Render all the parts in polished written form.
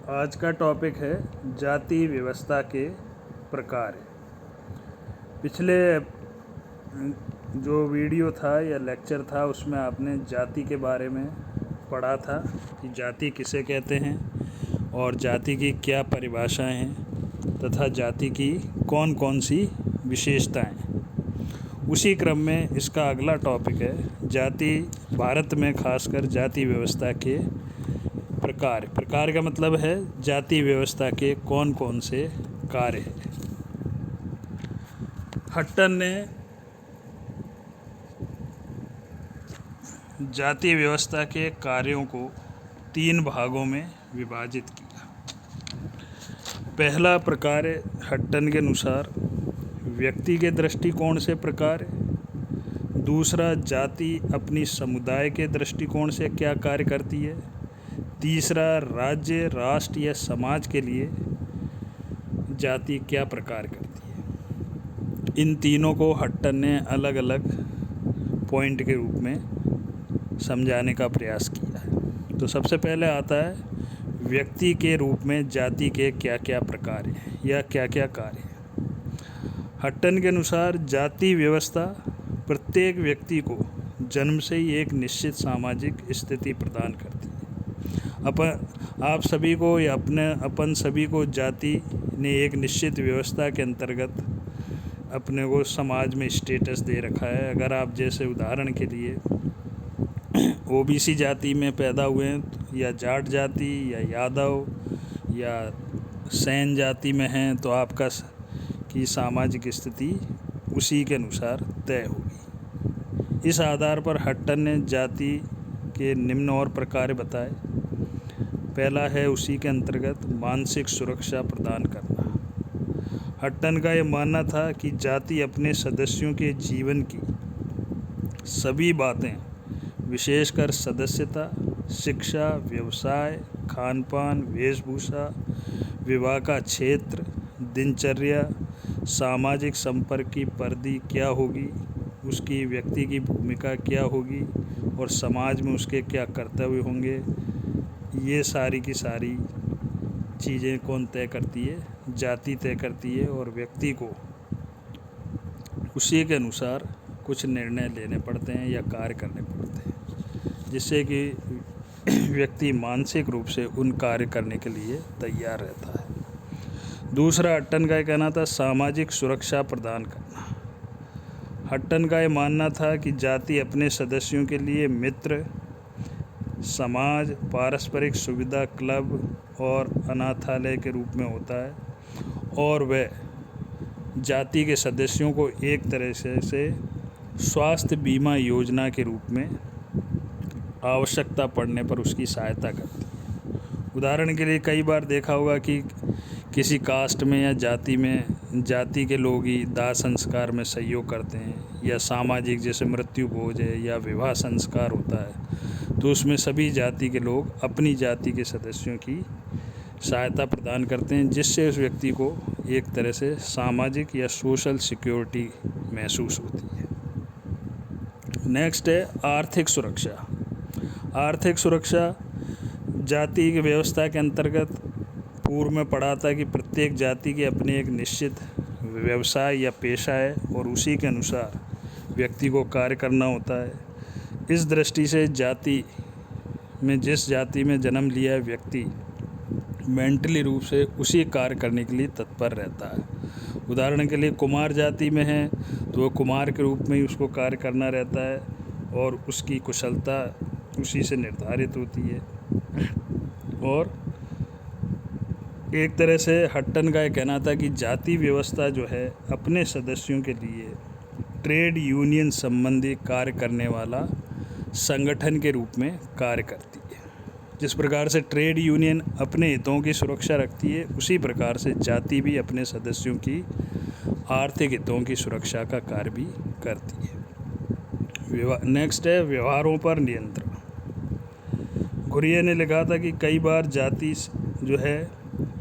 आज का टॉपिक है जाति व्यवस्था के प्रकार। पिछले जो वीडियो था या लेक्चर था उसमें आपने जाति के बारे में पढ़ा था कि जाति किसे कहते हैं और जाति की क्या परिभाषाएं हैं तथा जाति की कौन कौन सी विशेषताएं। उसी क्रम में इसका अगला टॉपिक है जाति भारत में खासकर जाति व्यवस्था के प्रकार। प्रकार का मतलब है जाति व्यवस्था के कौन कौन से कार्य हैं। हट्टन ने जाति व्यवस्था के कार्यों को 3 भागों में विभाजित किया। पहला प्रकार हट्टन के अनुसार व्यक्ति के दृष्टिकोण से प्रकार। दूसरा, जाति अपनी समुदाय के दृष्टिकोण से क्या कार्य करती है। तीसरा, राज्य, राष्ट्र या समाज के लिए जाति क्या प्रकार करती है। इन तीनों को हट्टन ने अलग अलग पॉइंट के रूप में समझाने का प्रयास किया है। तो सबसे पहले आता है व्यक्ति के रूप में जाति के क्या क्या प्रकार हैं या क्या क्या कार्य हैं। हट्टन के अनुसार जाति व्यवस्था प्रत्येक व्यक्ति को जन्म से ही एक निश्चित सामाजिक स्थिति प्रदान करती है। आप सभी को या अपन सभी को जाति ने एक निश्चित व्यवस्था के अंतर्गत अपने को समाज में स्टेटस दे रखा है। अगर आप जैसे उदाहरण के लिए ओबीसी जाति में पैदा हुए हैं या जाट जाति या यादव या सैन जाति में हैं तो आपका की सामाजिक स्थिति उसी के अनुसार तय होगी। इस आधार पर हट्टन ने जाति के निम्न और प्रकार बताए। पहला है उसी के अंतर्गत मानसिक सुरक्षा प्रदान करना। हट्टन का यह मानना था कि जाति अपने सदस्यों के जीवन की सभी बातें, विशेषकर सदस्यता, शिक्षा, व्यवसाय, खान पान, वेशभूषा, विवाह का क्षेत्र, दिनचर्या, सामाजिक संपर्क की परिधि क्या होगी, उसकी व्यक्ति की भूमिका क्या होगी और समाज में उसके क्या कर्तव्य होंगे, ये सारी की सारी चीज़ें कौन तय करती है? जाति तय करती है। और व्यक्ति को उसी के अनुसार कुछ निर्णय लेने पड़ते हैं या कार्य करने पड़ते हैं जिससे कि व्यक्ति मानसिक रूप से उन कार्य करने के लिए तैयार रहता है। दूसरा, हट्टन का कहना था सामाजिक सुरक्षा प्रदान करना। हट्टन का ये मानना था कि जाति अपने सदस्यों के लिए मित्र, समाज, पारस्परिक सुविधा क्लब और अनाथालय के रूप में होता है और वह जाति के सदस्यों को एक तरह से स्वास्थ्य बीमा योजना के रूप में आवश्यकता पड़ने पर उसकी सहायता करती है। उदाहरण के लिए कई बार देखा होगा कि किसी कास्ट में या जाति के लोग ही दाह संस्कार में सहयोग करते हैं या सामाजिक जैसे मृत्यु भोज है या विवाह संस्कार होता है तो उसमें सभी जाति के लोग अपनी जाति के सदस्यों की सहायता प्रदान करते हैं जिससे उस व्यक्ति को एक तरह से सामाजिक या सोशल सिक्योरिटी महसूस होती है। नेक्स्ट है आर्थिक सुरक्षा। आर्थिक सुरक्षा जाति की व्यवस्था के अंतर्गत पूर्व में पढ़ा था कि प्रत्येक जाति के अपने एक निश्चित व्यवसाय या पेशा है और उसी के अनुसार व्यक्ति को कार्य करना होता है। इस दृष्टि से जिस जाति में जन्म लिया है व्यक्ति मेंटली रूप से उसी कार्य करने के लिए तत्पर रहता है। उदाहरण के लिए कुमार जाति में है तो वो कुमार के रूप में ही उसको कार्य करना रहता है और उसकी कुशलता उसी से निर्धारित होती है। और एक तरह से हट्टन का ये कहना था कि जाति व्यवस्था जो है अपने सदस्यों के लिए ट्रेड यूनियन संबंधी कार्य करने वाला संगठन के रूप में कार्य करती है। जिस प्रकार से ट्रेड यूनियन अपने हितों की सुरक्षा रखती है उसी प्रकार से जाति भी अपने सदस्यों की आर्थिक हितों की सुरक्षा का कार्य भी करती है। नेक्स्ट है व्यवहारों पर नियंत्रण। घुरिये ने लिखा था कि कई बार जाति जो है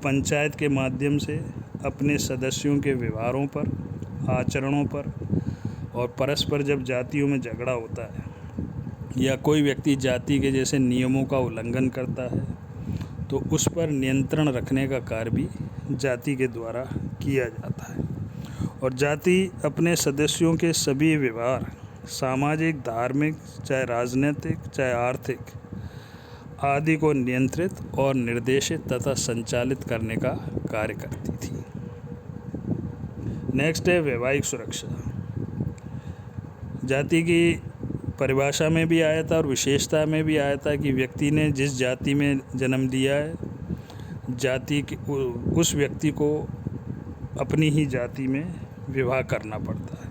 पंचायत के माध्यम से अपने सदस्यों के व्यवहारों पर, आचरणों पर और परस्पर जब जातियों में झगड़ा होता है या कोई व्यक्ति जाति के जैसे नियमों का उल्लंघन करता है तो उस पर नियंत्रण रखने का कार्य भी जाति के द्वारा किया जाता है। और जाति अपने सदस्यों के सभी व्यवहार, सामाजिक, धार्मिक, चाहे राजनीतिक, चाहे आर्थिक आदि को नियंत्रित और निर्देशित तथा संचालित करने का कार्य करती थी। नेक्स्ट है वैवाहिक सुरक्षा। जाति की परिभाषा में भी आया था और विशेषता में भी आया था कि व्यक्ति ने जिस जाति में जन्म दिया है, जाति के उस व्यक्ति को अपनी ही जाति में विवाह करना पड़ता है,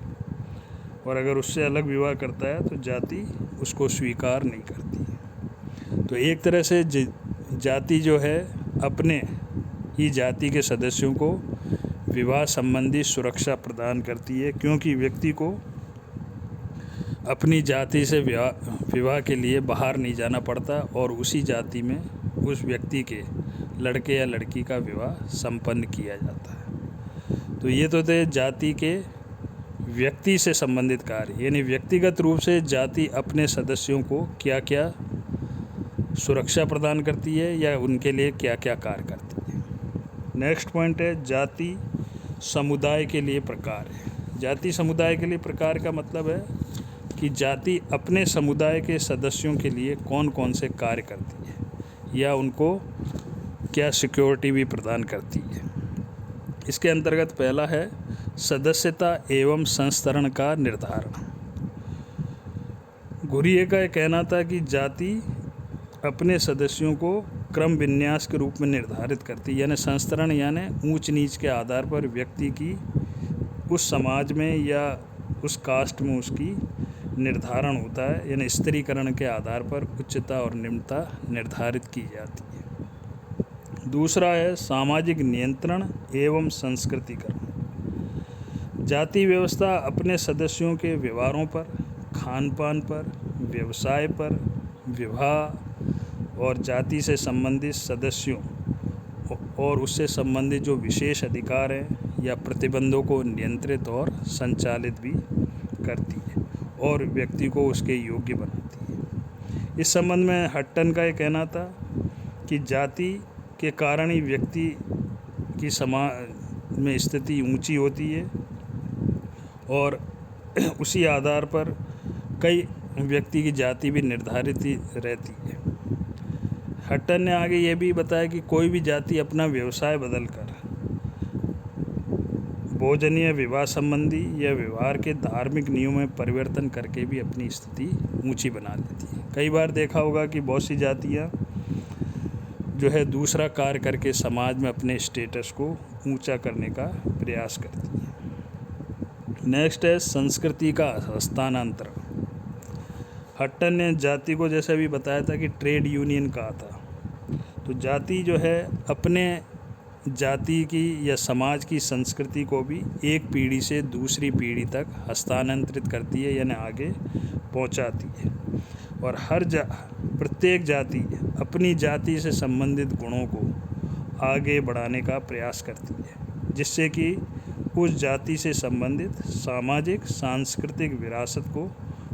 और अगर उससे अलग विवाह करता है तो जाति उसको स्वीकार नहीं करती। तो एक तरह से जाति जो है अपने ही जाति के सदस्यों को विवाह संबंधी सुरक्षा प्रदान करती है, क्योंकि व्यक्ति को अपनी जाति से विवाह के लिए बाहर नहीं जाना पड़ता और उसी जाति में उस व्यक्ति के लड़के या लड़की का विवाह संपन्न किया जाता है। तो ये तो थे जाति के व्यक्ति से संबंधित कार्य, यानी व्यक्तिगत रूप से जाति अपने सदस्यों को क्या क्या सुरक्षा प्रदान करती है या उनके लिए क्या क्या कार्य करती है। नेक्स्ट पॉइंट है जाति समुदाय के लिए प्रकार है। जाति समुदाय के लिए प्रकार का मतलब है कि जाति अपने समुदाय के सदस्यों के लिए कौन कौन से कार्य करती है या उनको क्या सिक्योरिटी भी प्रदान करती है। इसके अंतर्गत पहला है सदस्यता एवं संस्तरण का निर्धारण। घुरिये का यह कहना था कि जाति अपने सदस्यों को क्रम विन्यास के रूप में निर्धारित करती है, यानी संस्तरण यानी ऊंच नीच के आधार पर व्यक्ति की उस समाज में या उस कास्ट में उसकी निर्धारण होता है, यानी स्त्रीकरण के आधार पर उच्चता और निम्नता निर्धारित की जाती है। दूसरा है सामाजिक नियंत्रण एवं संस्कृतिकरण। जाति व्यवस्था अपने सदस्यों के व्यवहारों पर, खान पान पर, व्यवसाय पर, विवाह और जाति से संबंधित सदस्यों और उससे संबंधित जो विशेष अधिकार हैं या प्रतिबंधों को नियंत्रित और संचालित भी करती है और व्यक्ति को उसके योग्य बनाती है। इस संबंध में हट्टन का ये कहना था कि जाति के कारण ही व्यक्ति की समाज में स्थिति ऊंची होती है और उसी आधार पर कई व्यक्ति की जाति भी निर्धारित ही रहती है। हट्टन ने आगे ये भी बताया कि कोई भी जाति अपना व्यवसाय बदलकर भोजनीय, विवाह संबंधी या व्यवहार के धार्मिक नियमों में परिवर्तन करके भी अपनी स्थिति ऊंची बना लेती है। कई बार देखा होगा कि बहुत सी जातियाँ जो है दूसरा कार्य करके समाज में अपने स्टेटस को ऊंचा करने का प्रयास करती है। नेक्स्ट है संस्कृति का हस्तांतरण। हट्टन ने जाति को जैसे भी बताया था कि ट्रेड यूनियन कहा था, तो जाति जो है अपने जाति की या समाज की संस्कृति को भी एक पीढ़ी से दूसरी पीढ़ी तक हस्तांतरित करती है, यानी आगे पहुंचाती है। और प्रत्येक जाति अपनी जाति से संबंधित गुणों को आगे बढ़ाने का प्रयास करती है, जिससे कि उस जाति से संबंधित सामाजिक सांस्कृतिक विरासत को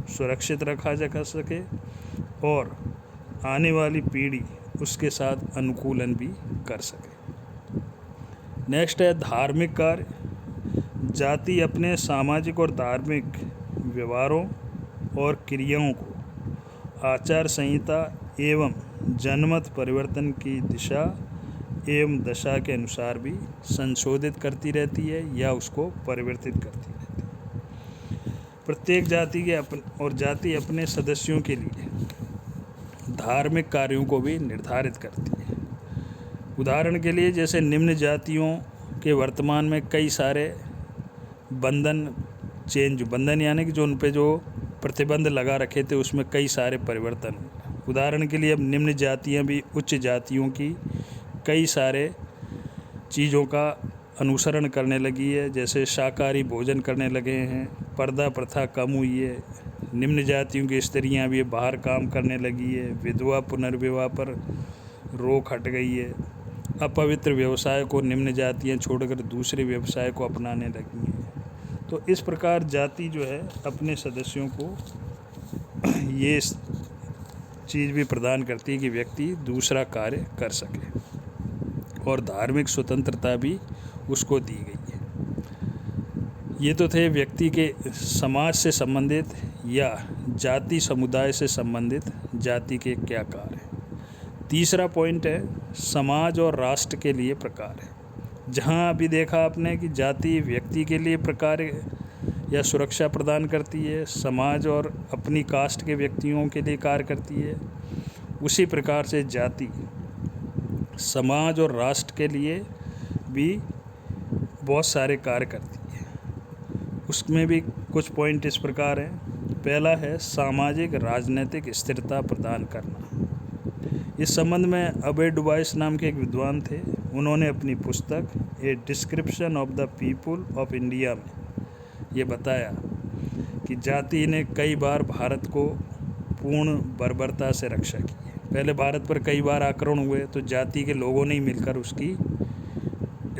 सुरक्षित रखा जा सके और आने वाली पीढ़ी उसके साथ अनुकूलन भी कर सके। नेक्स्ट है धार्मिक कार्य। जाति अपने सामाजिक और धार्मिक व्यवहारों और क्रियाओं को आचार संहिता एवं जनमत परिवर्तन की दिशा एवं दशा के अनुसार भी संशोधित करती रहती है या उसको परिवर्तित करती रहती है। प्रत्येक जाति के जाति अपने सदस्यों के लिए धार्मिक कार्यों को भी निर्धारित करती है। उदाहरण के लिए जैसे निम्न जातियों के वर्तमान में कई सारे बंधन यानी कि जो उन पे जो प्रतिबंध लगा रखे थे उसमें कई सारे परिवर्तन। उदाहरण के लिए अब निम्न जातियां भी उच्च जातियों की कई सारे चीज़ों का अनुसरण करने लगी है, जैसे शाकाहारी भोजन करने लगे हैं, पर्दा प्रथा कम हुई है, निम्न जातियों की स्त्रियां भी बाहर काम करने लगी है, विधवा पुनर्विवाह पर रोक हट गई है, अपवित्र व्यवसाय को निम्न जातियां छोड़कर दूसरे व्यवसाय को अपनाने लगी हैं। तो इस प्रकार जाति जो है अपने सदस्यों को ये चीज़ भी प्रदान करती है कि व्यक्ति दूसरा कार्य कर सके, और धार्मिक स्वतंत्रता भी उसको दी गई है। ये तो थे व्यक्ति के समाज से संबंधित या जाति समुदाय से संबंधित जाति के क्या कार्य हैं। तीसरा पॉइंट है समाज और राष्ट्र के लिए प्रकार है। जहाँ अभी देखा आपने कि जाति व्यक्ति के लिए प्रकार या सुरक्षा प्रदान करती है, समाज और अपनी कास्ट के व्यक्तियों के लिए कार्य करती है, उसी प्रकार से जाति समाज और राष्ट्र के लिए भी बहुत सारे कार्य करती है। उसमें भी कुछ पॉइंट इस प्रकार हैं। पहला है सामाजिक राजनीतिक स्थिरता प्रदान करना। इस संबंध में अबे डुबाइस नाम के एक विद्वान थे। उन्होंने अपनी पुस्तक a description of the people of India में ये बताया कि जाति ने कई बार भारत को पूर्ण बर्बरता से रक्षा की है। पहले भारत पर कई बार आक्रमण हुए तो जाति के लोगों ने ही मिलकर उसकी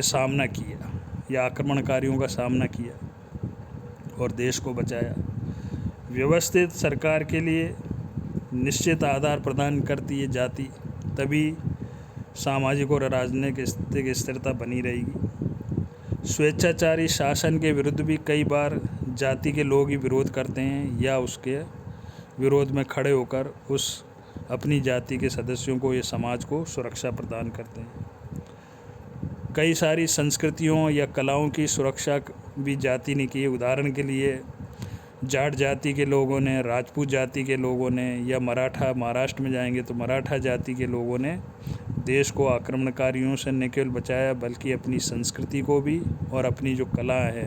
सामना किया या आक्रमणकारियों का सामना किया और देश को बचाया। व्यवस्थित सरकार के लिए निश्चित आधार प्रदान करती है जाति, तभी सामाजिक और राजनीतिक स्थिरता बनी रहेगी। स्वेच्छाचारी शासन के विरुद्ध भी कई बार जाति के लोग ही विरोध करते हैं या उसके विरोध में खड़े होकर उस अपनी जाति के सदस्यों को या समाज को सुरक्षा प्रदान करते हैं। कई सारी संस्कृतियों या कलाओं की सुरक्षा भी जाति ने की है। उदाहरण के लिए जाट जाति के लोगों ने, राजपूत जाति के लोगों ने, या मराठा, महाराष्ट्र में जाएंगे तो मराठा जाति के लोगों ने देश को आक्रमणकारियों से न केवल बचाया बल्कि अपनी संस्कृति को भी और अपनी जो कला है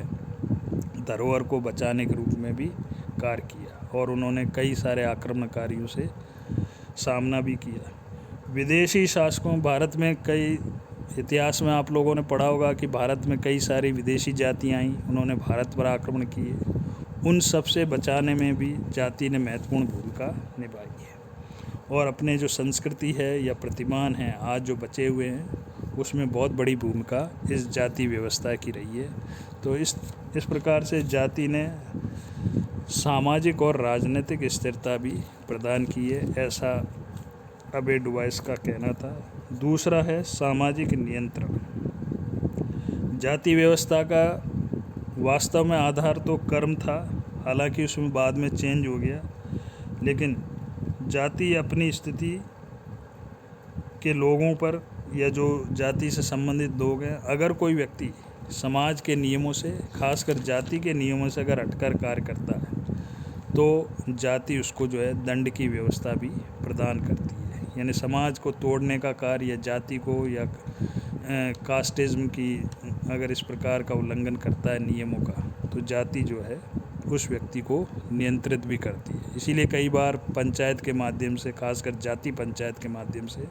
धरोहर को बचाने के रूप में भी कार्य किया, और उन्होंने कई सारे आक्रमणकारियों से सामना भी किया। विदेशी शासकों, भारत में कई इतिहास में आप लोगों ने पढ़ा होगा कि भारत में कई सारी विदेशी जातियाँ आई, उन्होंने भारत पर आक्रमण किए। उन सब से बचाने में भी जाति ने महत्वपूर्ण भूमिका निभाई है, और अपने जो संस्कृति है या प्रतिमान हैं आज जो बचे हुए हैं उसमें बहुत बड़ी भूमिका इस जाति व्यवस्था की रही है। तो इस प्रकार से जाति ने सामाजिक और राजनीतिक स्थिरता भी प्रदान की है, ऐसा अबे डुबाइस का कहना था। दूसरा है सामाजिक नियंत्रण। जाति व्यवस्था का वास्तव में आधार तो कर्म था, हालांकि उसमें बाद में चेंज हो गया, लेकिन जाति अपनी स्थिति के लोगों पर या जो जाति से संबंधित लोग हैं, अगर कोई व्यक्ति समाज के नियमों से, खासकर जाति के नियमों से अगर हटकर कार्य करता है तो जाति उसको जो है दंड की व्यवस्था भी प्रदान करती है। यानी समाज को तोड़ने का कार्य या जाति को या कास्टिज्म की अगर इस प्रकार का उल्लंघन करता है नियमों का, तो जाति जो है उस व्यक्ति को नियंत्रित भी करती है। इसीलिए कई बार पंचायत के माध्यम से, खासकर जाति पंचायत के माध्यम से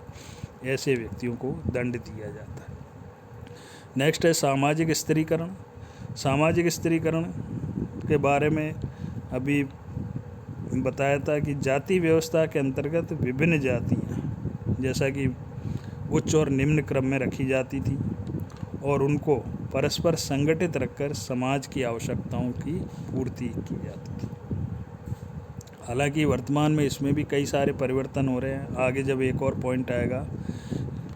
ऐसे व्यक्तियों को दंड दिया जाता है। नेक्स्ट है सामाजिक स्त्रीकरण। सामाजिक स्त्रीकरण के बारे में अभी बताया था कि जाति व्यवस्था के अंतर्गत विभिन्न जातियाँ जैसा कि उच्च और निम्न क्रम में रखी जाती थी और उनको परस्पर संगठित रखकर समाज की आवश्यकताओं की पूर्ति की जाती थी। हालांकि वर्तमान में इसमें भी कई सारे परिवर्तन हो रहे हैं। आगे जब एक और पॉइंट आएगा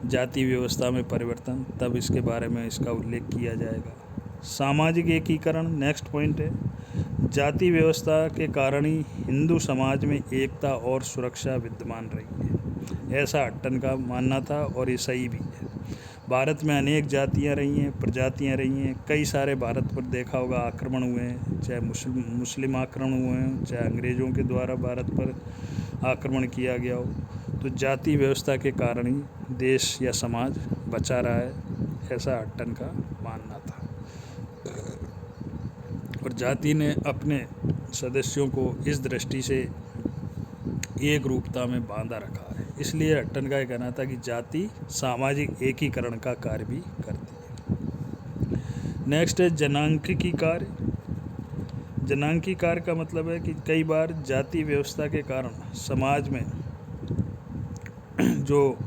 जाति व्यवस्था में परिवर्तन, तब इसके बारे में इसका उल्लेख किया जाएगा। सामाजिक एकीकरण नेक्स्ट पॉइंट है। जाति व्यवस्था के कारण ही हिंदू समाज में एकता और सुरक्षा विद्यमान रही है, ऐसा हट्टन का मानना था और ये सही भी है। भारत में अनेक जातियां रही हैं, प्रजातियां रही हैं। कई सारे भारत पर देखा होगा आक्रमण हुए हैं, चाहे मुस्लिम आक्रमण हुए हैं, चाहे अंग्रेज़ों के द्वारा भारत पर आक्रमण किया गया हो। तो जाति व्यवस्था के कारण ही देश या समाज बचा रहा है, ऐसा हट्टन का मानना था। और जाति ने अपने सदस्यों को इस दृष्टि से एक रूपता में बांधा रखा है। इसलिए हट्टन का कहना था कि जाति सामाजिक एकीकरण का कार्य भी करती है। नेक्स्ट है जनांकिकी कार्य। जनांकी कार्य का मतलब है कि कई बार जाति व्यवस्था के कारण समाज में जो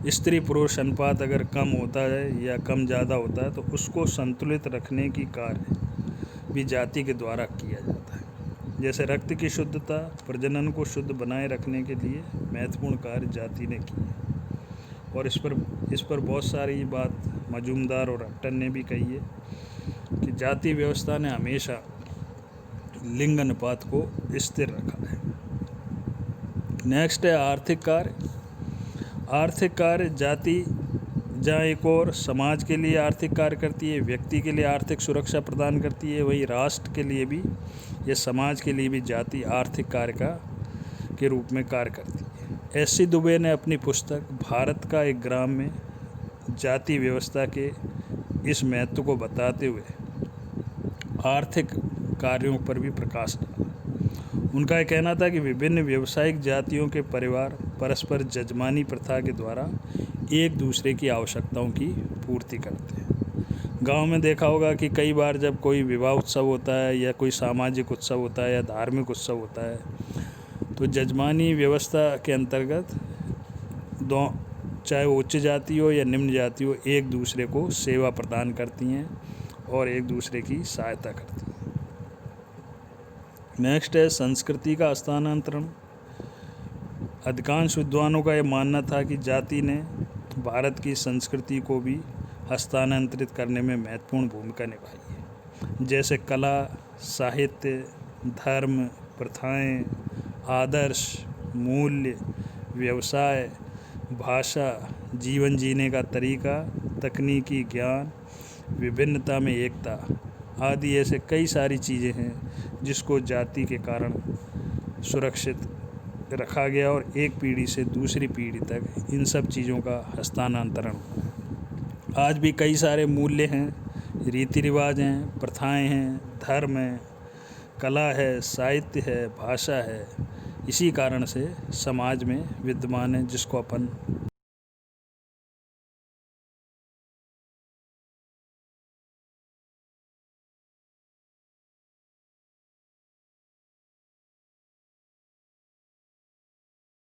स्त्री पुरुष अनुपात अगर कम होता है या कम ज़्यादा होता है तो उसको संतुलित रखने की कार्य भी जाति के द्वारा किया जाता है। जैसे रक्त की शुद्धता, प्रजनन को शुद्ध बनाए रखने के लिए महत्वपूर्ण कार्य जाति ने किए। और इस पर बहुत सारी बात मजूमदार और हट्टन ने भी कही है कि जाति व्यवस्था ने हमेशा लिंग अनुपात को स्थिर रखा है। नेक्स्ट है आर्थिक कार्य। आर्थिक कार्य जाति जहाँ एक और समाज के लिए आर्थिक कार्य करती है, व्यक्ति के लिए आर्थिक सुरक्षा प्रदान करती है, वही राष्ट्र के लिए भी या समाज के लिए भी जाति आर्थिक कार्य के रूप में कार्य करती है। एस सी दुबे ने अपनी पुस्तक भारत का एक ग्राम में जाति व्यवस्था के इस महत्व को बताते हुए आर्थिक कार्यों पर भी प्रकाश डाला। उनका यह कहना था कि विभिन्न व्यावसायिक जातियों के परिवार परस्पर जजमानी प्रथा के द्वारा एक दूसरे की आवश्यकताओं की पूर्ति करते हैं। गांव में देखा होगा कि कई बार जब कोई विवाह उत्सव होता है या कोई सामाजिक उत्सव होता है या धार्मिक उत्सव होता है, तो जजमानी व्यवस्था के अंतर्गत चाहे वो उच्च जाति हो या निम्न जाति हो, एक दूसरे को सेवा प्रदान करती हैं और एक दूसरे की सहायता करती हैं। नेक्स्ट है संस्कृति का हस्तांतरण। अधिकांश विद्वानों का यह मानना था कि जाति ने भारत की संस्कृति को भी हस्तांतरित करने में महत्वपूर्ण भूमिका निभाई है। जैसे कला, साहित्य, धर्म, प्रथाएं, आदर्श, मूल्य, व्यवसाय, भाषा, जीवन जीने का तरीका, तकनीकी ज्ञान, विभिन्नता में एकता आदि ऐसे कई सारी चीज़ें हैं जिसको जाति के कारण सुरक्षित रखा गया और एक पीढ़ी से दूसरी पीढ़ी तक इन सब चीज़ों का हस्तांतरण हुआ। आज भी कई सारे मूल्य हैं, रीति रिवाज हैं, प्रथाएं हैं, धर्म है, कला है, साहित्य है, भाषा है, इसी कारण से समाज में विद्यमान है जिसको अपन